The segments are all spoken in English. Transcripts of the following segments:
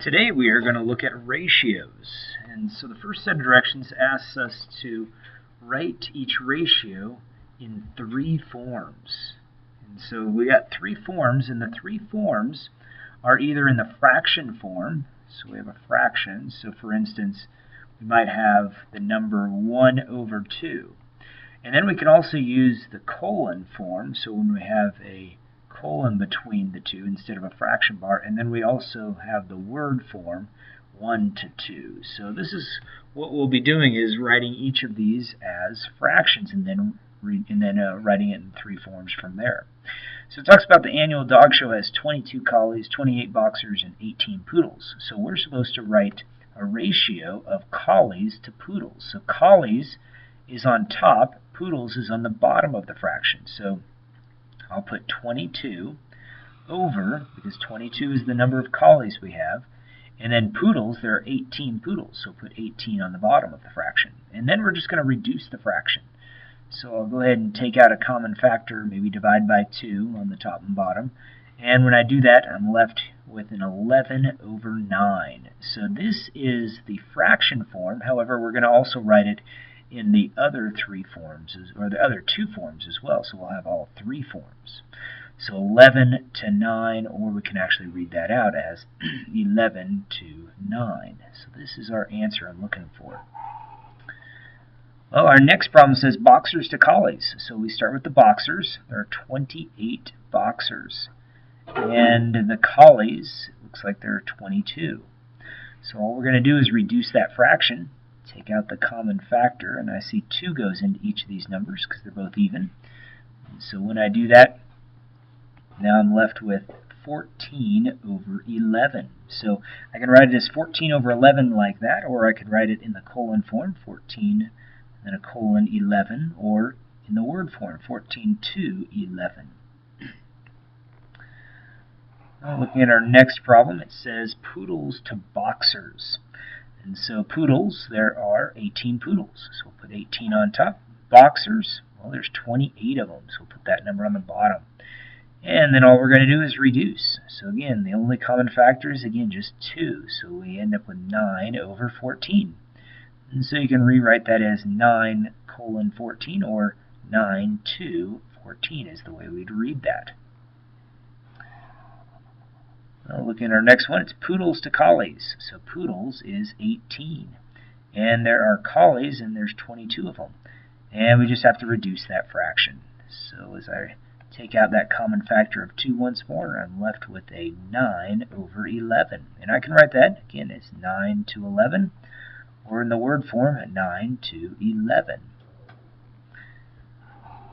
Today we are going to look at ratios. And so the first set of directions asks us to write each ratio in three forms. And so we got three forms, and the three forms are either in the fraction form, so we have a fraction. So for instance, we might have the number 1 over 2. And then we can also use the colon form, so when we have a colon between the two instead of a fraction bar, and then we also have the word form 1 to 2. So this is what we'll be doing, is writing each of these as fractions and then writing it in three forms from there. So it talks about the annual dog show has 22 collies, 28 boxers, and 18 poodles. So we're supposed to write a ratio of collies to poodles. So collies is on top, poodles is on the bottom of the fraction. So I'll put 22 over, because 22 is the number of collies we have, and then poodles, there are 18 poodles, so put 18 on the bottom of the fraction. And then we're just going to reduce the fraction. So I'll go ahead and take out a common factor, maybe divide by 2 on the top and bottom. And when I do that, I'm left with an 11 over 9. So this is the fraction form. However, we're going to also write it in the other three forms, or the other two forms as well, so we'll have all three forms. So 11 to 9, or we can actually read that out as 11 to 9. So this is our answer I'm looking for. Well, our next problem says boxers to collies. So we start with the boxers. There are 28 boxers. And the collies, looks like there are 22. So all we're going to do is reduce that fraction. Take out the common factor, and I see 2 goes into each of these numbers because they're both even. And so when I do that, now I'm left with 14 over 11. So I can write it as 14 over 11 like that, or I could write it in the colon form, 14, then a colon 11, or in the word form, 14 to 11. Now looking at our next problem, it says poodles to boxers. And so poodles, there are 18 poodles. So we'll put 18 on top. Boxers, well, there's 28 of them. So we'll put that number on the bottom. And then all we're going to do is reduce. So again, the only common factor is, again, just 2. So we end up with 9 over 14. And so you can rewrite that as 9 colon 14, or 9 to 14 is the way we'd read that. Now looking at our next one, it's poodles to collies. So poodles is 18. And there are collies, and there's 22 of them. And we just have to reduce that fraction. So as I take out that common factor of 2 once more, I'm left with a 9 over 11. And I can write that, again, as 9 to 11, or in the word form, 9 to 11.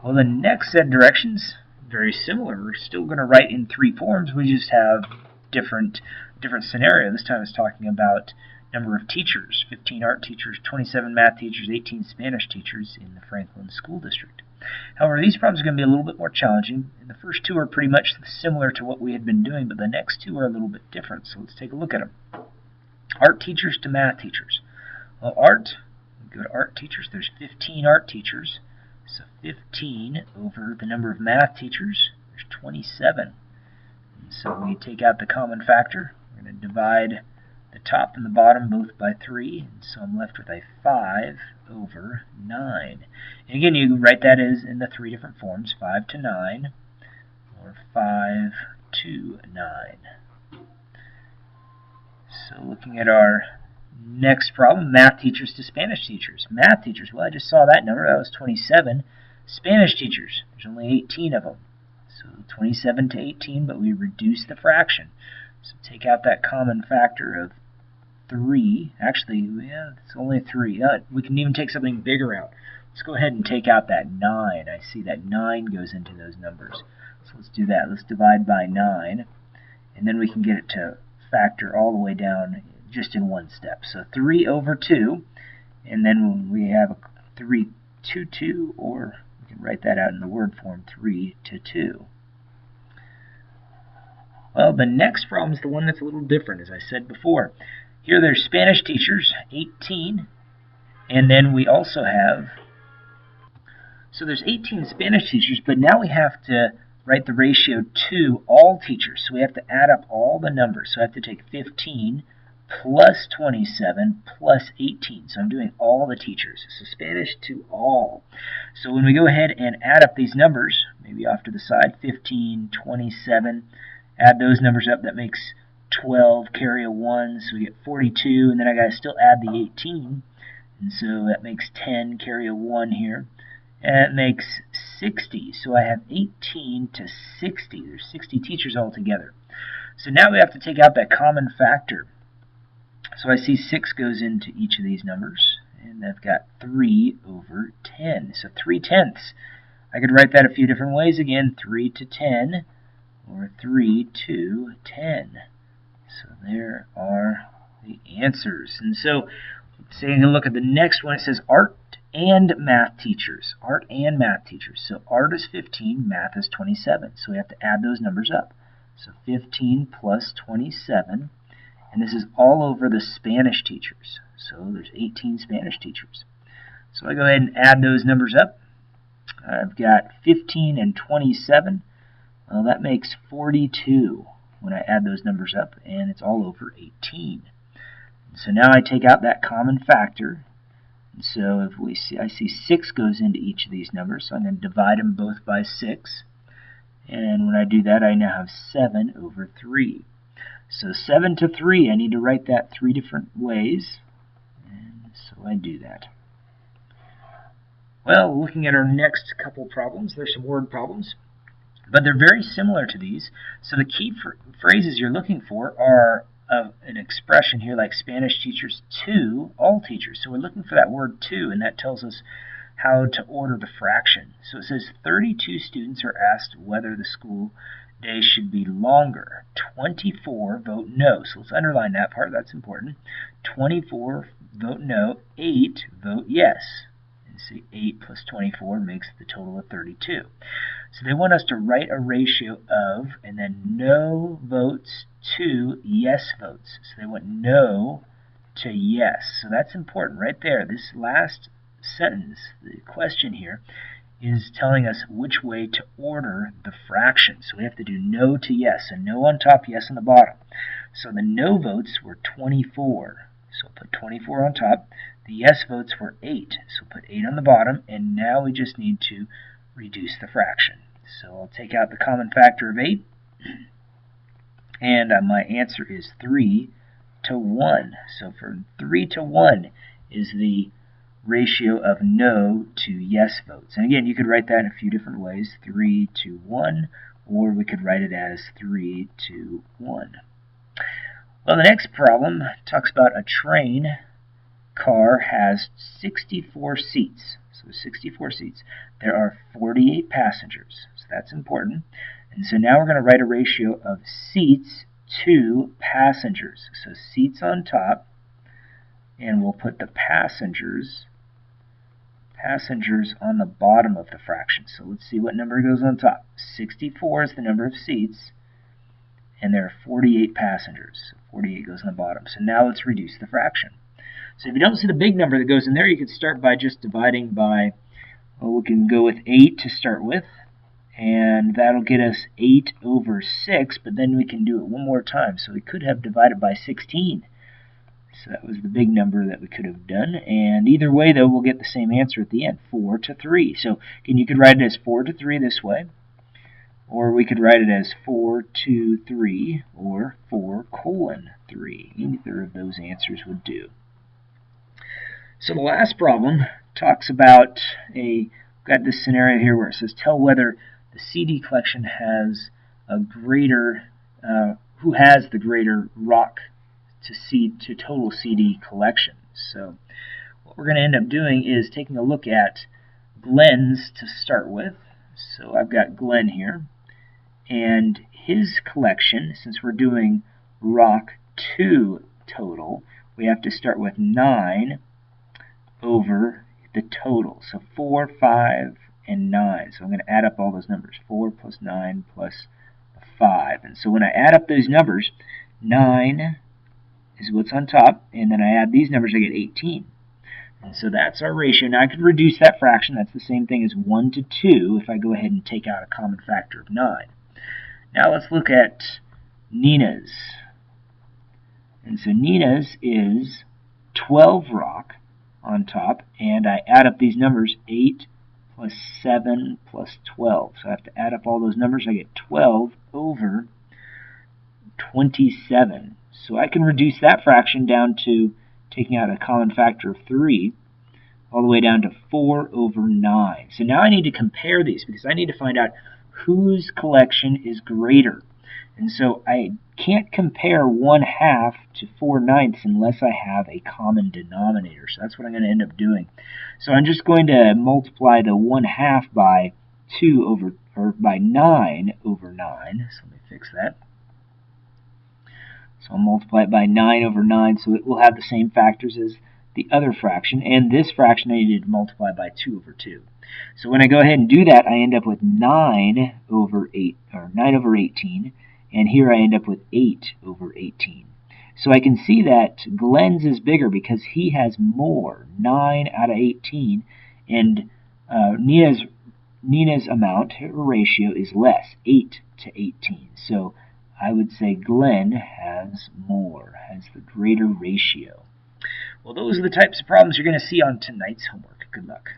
Well, the next set of directions, very similar. We're still going to write in three forms. We just have different scenario. This time it's talking about number of teachers: 15 art teachers, 27 math teachers, 18 Spanish teachers in the Franklin School District. However, these problems are going to be a little bit more challenging, and the first two are pretty much similar to what we had been doing, but the next two are a little bit different, so let's take a look at them. Art teachers to math teachers. Well, art, we go to art teachers, there's 15 art teachers, so 15 over the number of math teachers, there's 27. So we take out the common factor. We're going to divide the top and the bottom both by 3, and so I'm left with a 5 over 9. And again, you can write that as in the three different forms, 5 to 9, or 5 to 9. So looking at our next problem, math teachers to Spanish teachers. Math teachers, well, I just saw that number, that was 27. Spanish teachers, there's only 18 of them. So 27 to 18, but we reduce the fraction. So take out that common factor of 3. Actually, yeah, it's only 3. We can even take something bigger out. Let's go ahead and take out that 9. I see that 9 goes into those numbers. So let's do that. Let's divide by 9, and then we can get it to factor all the way down just in one step. So 3 over 2, and then we have a 3 to 2, or we can write that out in the word form, 3 to 2. Well, the next problem is the one that's a little different, as I said before. Here there's Spanish teachers, 18, and then we also have, so there's 18 Spanish teachers, but now we have to write the ratio to all teachers. So we have to add up all the numbers. So I have to take 15 plus 27 plus 18. So I'm doing all the teachers. So Spanish to all. So when we go ahead and add up these numbers, maybe off to the side, 15, 27, add those numbers up, that makes 12, carry a 1, so we get 42, and then I got to still add the 18, and so that makes 10, carry a 1 here, and it makes 60. So I have 18 to 60. There's 60 teachers altogether. So now we have to take out that common factor. So I see 6 goes into each of these numbers, and I've got 3 over 10. So 3/10. I could write that a few different ways again, 3 to 10, or 3 to 10. So there are the answers. And so, taking a look at the next one, it says art and math teachers. Art and math teachers. So art is 15, math is 27. So we have to add those numbers up. So 15 plus 27. And this is all over the Spanish teachers. So there's 18 Spanish teachers. So I go ahead and add those numbers up. I've got 15 and 27. Well, that makes 42 when I add those numbers up, and it's all over 18. So now I take out that common factor. And so if we see, I see 6 goes into each of these numbers, so I'm going to divide them both by 6. And when I do that, I now have 7 over 3. So 7 to 3, I need to write that 3 different ways, and so I do that. Well, looking at our next couple problems, there's some word problems, but they're very similar to these. So the key phrases you're looking for are an expression here like Spanish teachers to all teachers. So we're looking for that word to, and that tells us how to order the fraction. So it says 32 students are asked whether the school day should be longer. 24 vote no. So let's underline that part. That's important. 24 vote no. 8 vote yes. And see, 8 plus 24 makes the total of 32. So they want us to write a ratio of, and then no votes to yes votes. So they want no to yes. So that's important right there. This last sentence, the question here, is telling us which way to order the fraction. So we have to do no to yes. So no on top, yes on the bottom. So the no votes were 24. So we'll put 24 on top. The yes votes were 8. So we'll put 8 on the bottom. And now we just need to reduce the fraction. So I'll take out the common factor of 8. And my answer is 3 to 1. So for 3 to 1 is the ratio of no to yes votes. And again, you could write that in a few different ways, 3 to 1, or we could write it as 3 to 1. Well, the next problem talks about a train car has 64 seats. So 64 seats. There are 48 passengers. So that's important. And so now we're going to write a ratio of seats to passengers. So seats on top, and we'll put the passengers on the bottom of the fraction. So let's see what number goes on top. 64 is the number of seats, and there are 48 passengers. So 48 goes on the bottom. So now let's reduce the fraction. So if you don't see the big number that goes in there, you could start by just dividing by, well, we can go with 8 to start with, and that'll get us 8 over 6, but then we can do it one more time. So we could have divided by 16. So that was the big number that we could have done. And either way, though, we'll get the same answer at the end, 4 to 3. So again, you could write it as 4 to 3 this way, or we could write it as 4 to 3, or 4 colon 3. Either of those answers would do. So the last problem talks about we've got this scenario here where it says tell whether the CD collection has a greater, who has the greater rock to total CD collection. So what we're going to end up doing is taking a look at Glenn's to start with. So I've got Glenn here, and his collection, since we're doing rock 2 total, we have to start with 9 over the total. So 4, 5, and 9. So I'm going to add up all those numbers. 4 plus 9 plus 5. And so when I add up those numbers, 9 is what's on top, and then I add these numbers, I get 18. And so that's our ratio. Now I could reduce that fraction. That's the same thing as 1 to 2 if I go ahead and take out a common factor of 9. Now let's look at Nina's. And so Nina's is 12 rock on top, and I add up these numbers, 8 plus 7 plus 12. So I have to add up all those numbers. I get 12 over 27. So I can reduce that fraction down to taking out a common factor of 3, all the way down to 4 over 9. So now I need to compare these because I need to find out whose collection is greater. And so I can't compare 1/2 to 4/9 unless I have a common denominator. So that's what I'm going to end up doing. So I'm just going to multiply the 1/2 by 2 over, or by 9 over 9. So let me fix that. So I'll multiply it by 9 over 9, so it will have the same factors as the other fraction, and this fraction I needed to multiply by 2 over 2. So when I go ahead and do that, I end up with 9 over 8, or 9 over 18, and here I end up with 8 over 18. So I can see that Glenn's is bigger because he has more, 9 out of 18, and Nina's amount, her ratio, is less, 8 to 18. So I would say Glenn has more, has the greater ratio. Well, those are the types of problems you're going to see on tonight's homework. Good luck.